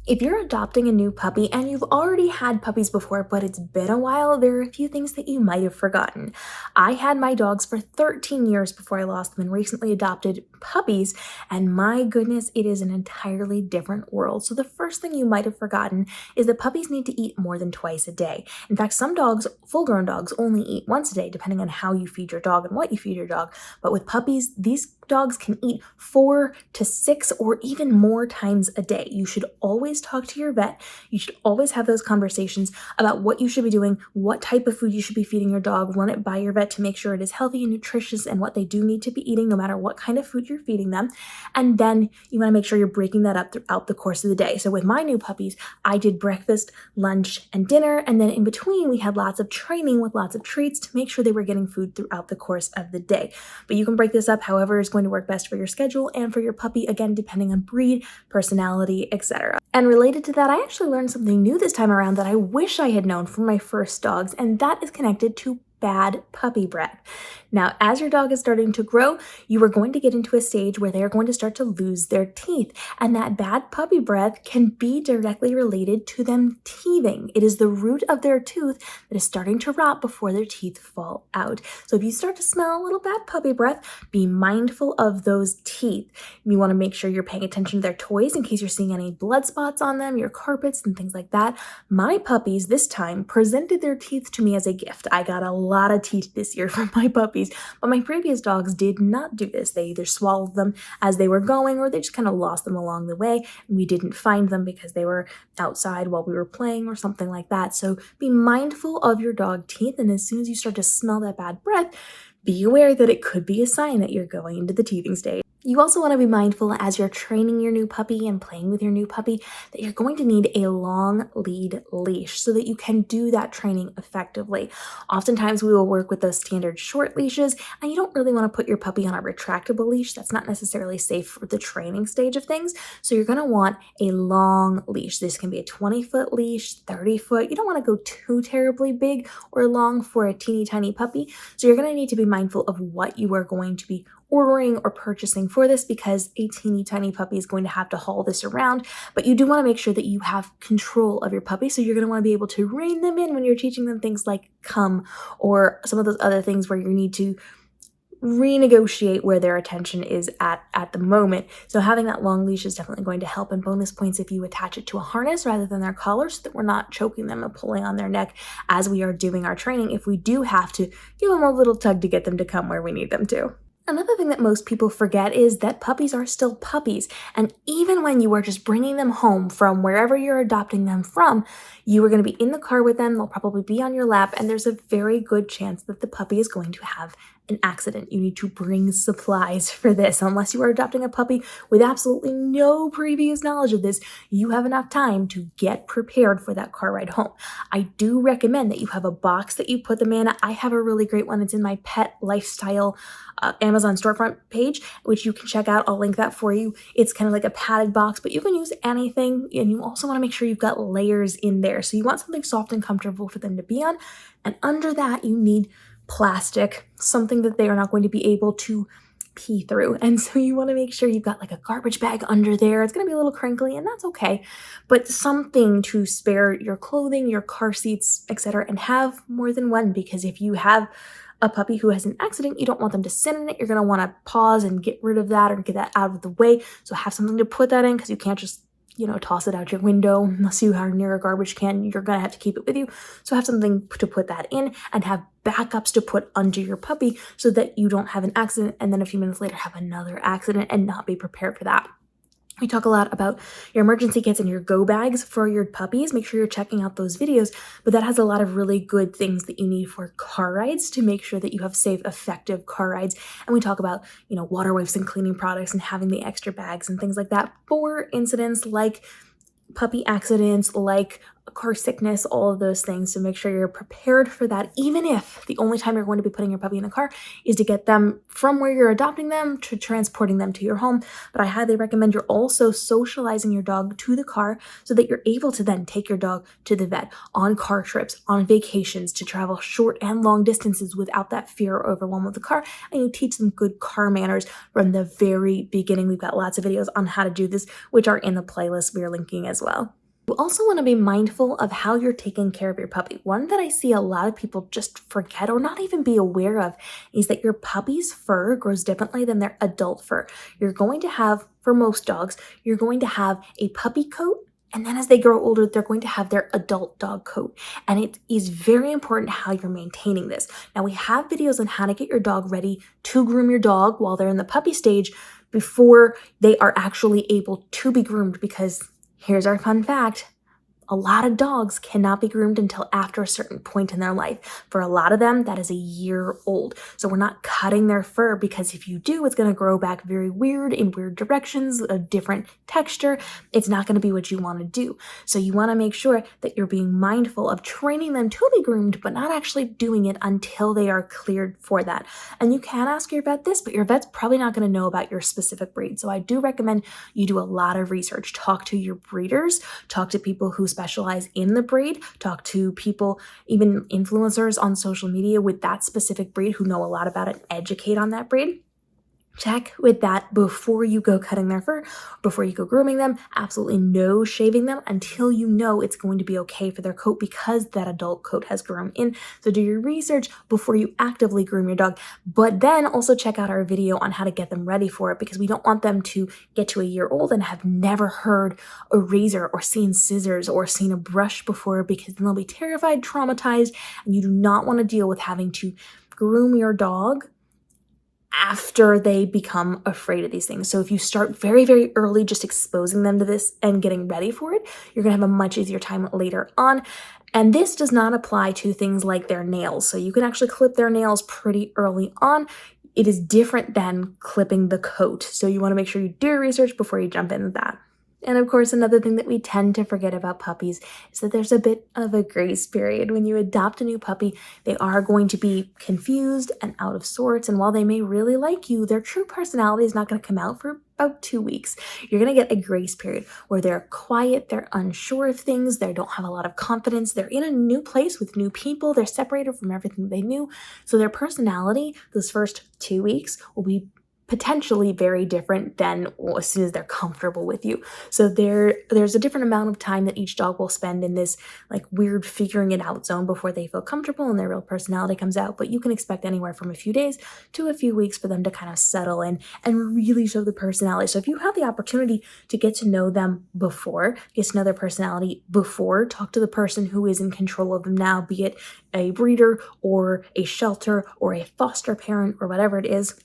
If you're adopting a new puppy and you've already had puppies before, but it's been a while, there are a few things that you might have forgotten. I had my dogs for 13 years before I lost them and recently adopted puppies, and my goodness, it is an entirely different world. So the first thing you might have forgotten is that puppies need to eat more than twice a day. In fact, some dogs, full-grown dogs, only eat once a day, depending on how you feed your dog and what you feed your dog. But with puppies, these dogs can eat 4 to 6 or even more times a day. You should always talk to your vet. You should always have those conversations about what you should be doing, what type of food you should be feeding your dog, run it by your vet to make sure it is healthy and nutritious and what they do need to be eating no matter what kind of food you're feeding them. And then you want to make sure you're breaking that up throughout the course of the day. So with my new puppies, I did breakfast, lunch, and dinner, and then in between we had lots of training with lots of treats to make sure they were getting food throughout the course of the day. But you can break this up however is going to work best for your schedule and for your puppy, again, depending on breed, personality, etc. And related to that, I actually learned something new this time around that I wish I had known from my first dogs, and that is connected to bad puppy breath. Now, as your dog is starting to grow, you are going to get into a stage where they are going to start to lose their teeth, and that bad puppy breath can be directly related to them teething. It is the root of their tooth that is starting to rot before their teeth fall out. So if you start to smell a little bad puppy breath, be mindful of those teeth. You want to make sure you're paying attention to their toys in case you're seeing any blood spots on them, your carpets, and things like that. My puppies this time presented their teeth to me as a gift. I got a lot of teeth this year from my puppies, but my previous dogs did not do this. They either swallowed them as they were going or they just kind of lost them along the way. We didn't find them because they were outside while we were playing or something like that. So be mindful of your dog teeth, and as soon as you start to smell that bad breath, be aware that it could be a sign that you're going into the teething stage. You also want to be mindful as you're training your new puppy and playing with your new puppy that you're going to need a long lead leash so that you can do that training effectively. Oftentimes we will work with those standard short leashes, and you don't really want to put your puppy on a retractable leash. That's not necessarily safe for the training stage of things. So you're going to want a long leash. This can be a 20-foot leash, 30-foot. You don't want to go too terribly big or long for a teeny tiny puppy. So you're going to need to be mindful of what you are going to be ordering or purchasing for this, because a teeny tiny puppy is going to have to haul this around, but you do want to make sure that you have control of your puppy. So you're going to want to be able to rein them in when you're teaching them things like come or some of those other things where you need to renegotiate where their attention is at the moment. So having that long leash is definitely going to help, and bonus points if you attach it to a harness rather than their collar so that we're not choking them and pulling on their neck as we are doing our training if we do have to give them a little tug to get them to come where we need them to. Another thing that most people forget is that puppies are still puppies, and even when you are just bringing them home from wherever you're adopting them from, you are going to be in the car with them, they'll probably be on your lap, and there's a very good chance that the puppy is going to have an accident. You need to bring supplies for this. Unless you are adopting a puppy with absolutely no previous knowledge of this, you have enough time to get prepared for that car ride home. I do recommend that you have a box that you put them in. I have a really great one. It's in my pet lifestyle Amazon storefront page, which you can check out. I'll link that for you. It's kind of like a padded box, but you can use anything. And you also want to make sure you've got layers in there. So you want something soft and comfortable for them to be on. And under that, you need plastic, something that they are not going to be able to pee through. And so you want to make sure you've got like a garbage bag under there. It's going to be a little crinkly, and that's okay, but something to spare your clothing, your car seats, etc., and have more than one, because if you have a puppy who has an accident, you don't want them to sit in it. You're going to want to pause and get rid of that or get that out of the way. So have something to put that in, because you can't just toss it out your window unless you are near a garbage can. You're going to have to keep it with you. So have something to put that in, and have backups to put under your puppy so that you don't have an accident and then a few minutes later have another accident and not be prepared for that. We talk a lot about your emergency kits and your go bags for your puppies. Make sure you're checking out those videos, but that has a lot of really good things that you need for car rides to make sure that you have safe, effective car rides. And we talk about, water wipes and cleaning products and having the extra bags and things like that for incidents like puppy accidents, like car sickness, all of those things. So make sure you're prepared for that, even if the only time you're going to be putting your puppy in a car is to get them from where you're adopting them to transporting them to your home. But I highly recommend you're also socializing your dog to the car so that you're able to then take your dog to the vet, on car trips, on vacations, to travel short and long distances without that fear or overwhelm of the car. And you teach them good car manners from the very beginning. We've got lots of videos on how to do this, which are in the playlist we're linking as well. You also want to be mindful of how you're taking care of your puppy. One that I see a lot of people just forget or not even be aware of is that your puppy's fur grows differently than their adult fur. You're going to have, for most dogs, you're going to have a puppy coat, and then as they grow older, they're going to have their adult dog coat. And it is very important how you're maintaining this. Now, we have videos on how to get your dog ready to groom your dog while they're in the puppy stage before they are actually able to be groomed, because here's our fun fact. A lot of dogs cannot be groomed until after a certain point in their life. For a lot of them, that is a year old. So we're not cutting their fur, because if you do, it's going to grow back very weird in weird directions, a different texture. It's not going to be what you want to do. So you want to make sure that you're being mindful of training them to be groomed, but not actually doing it until they are cleared for that. And you can ask your vet this, but your vet's probably not going to know about your specific breed. So I do recommend you do a lot of research. Talk to your breeders, talk to people who specialize in the breed, talk to people, even influencers on social media with that specific breed who know a lot about it, educate on that breed. Check with that before you go cutting their fur, before you go grooming them. Absolutely no shaving them until you know it's going to be okay for their coat, because that adult coat has grown in. So do your research before you actively groom your dog. But then also check out our video on how to get them ready for it, because we don't want them to get to a year old and have never heard a razor or seen scissors or seen a brush before, because then they'll be terrified, traumatized, and you do not want to deal with having to groom your dog after they become afraid of these things. So if you start very, very early, just exposing them to this and getting ready for it, you're going to have a much easier time later on. And this does not apply to things like their nails. So you can actually clip their nails pretty early on. It is different than clipping the coat. So you want to make sure you do your research before you jump into that. And of course, another thing that we tend to forget about puppies is that there's a bit of a grace period. When you adopt a new puppy, they are going to be confused and out of sorts. And while they may really like you, their true personality is not going to come out for about 2 weeks. You're going to get a grace period where they're quiet, they're unsure of things, they don't have a lot of confidence, they're in a new place with new people, they're separated from everything they knew. So their personality, those first 2 weeks, will be potentially very different than as soon as they're comfortable with you. So there's a different amount of time that each dog will spend in this like weird figuring it out zone before they feel comfortable and their real personality comes out. But you can expect anywhere from a few days to a few weeks for them to kind of settle in and really show the personality. So if you have the opportunity to get to know them before, get to know their personality before, talk to the person who is in control of them now, be it a breeder or a shelter or a foster parent or whatever it is.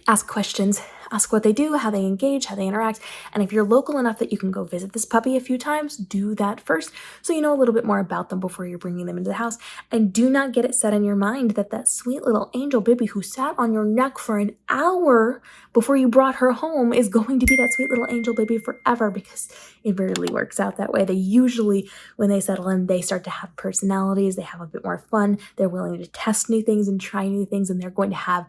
Ask questions, ask what they do, how they engage, how they interact. And if you're local enough that you can go visit this puppy a few times, do that first so you know a little bit more about them before you're bringing them into the house. And do not get it set in your mind that that sweet little angel baby who sat on your neck for an hour before you brought her home is going to be that sweet little angel baby forever, because it rarely works out that way. They usually, when they settle in, they start to have personalities, they have a bit more fun, they're willing to test new things and try new things, and they're going to have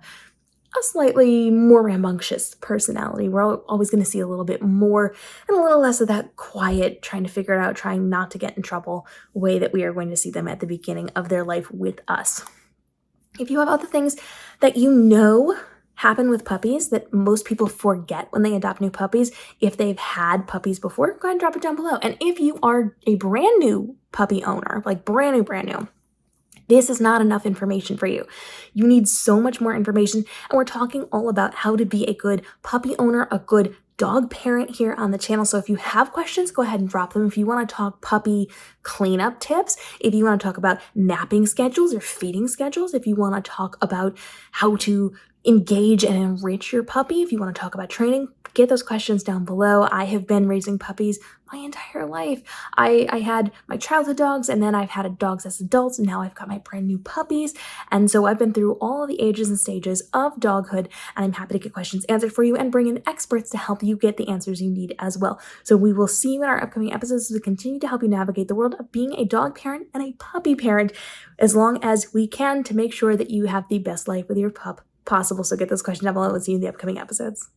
a slightly more rambunctious personality. We're always going to see a little bit more and a little less of that quiet, trying to figure it out, trying not to get in trouble way that we are going to see them at the beginning of their life with us. If you have other things that you know happen with puppies that most people forget when they adopt new puppies, if they've had puppies before, go ahead and drop it down below. And if you are a brand new puppy owner, like brand new, this is not enough information for you. You need so much more information. And we're talking all about how to be a good puppy owner, a good dog parent here on the channel. So if you have questions, go ahead and drop them. If you want to talk puppy cleanup tips, if you want to talk about napping schedules or feeding schedules, if you want to talk about how to engage and enrich your puppy. If you want to talk about training, get those questions down below. I have been raising puppies my entire life. I had my childhood dogs, and then I've had dogs as adults, and now I've got my brand new puppies. And so I've been through all of the ages and stages of doghood, and I'm happy to get questions answered for you and bring in experts to help you get the answers you need as well. So we will see you in our upcoming episodes as we continue to help you navigate the world of being a dog parent and a puppy parent, as long as we can, to make sure that you have the best life with your pup possible. So get those questions down below. We'll see you in the upcoming episodes.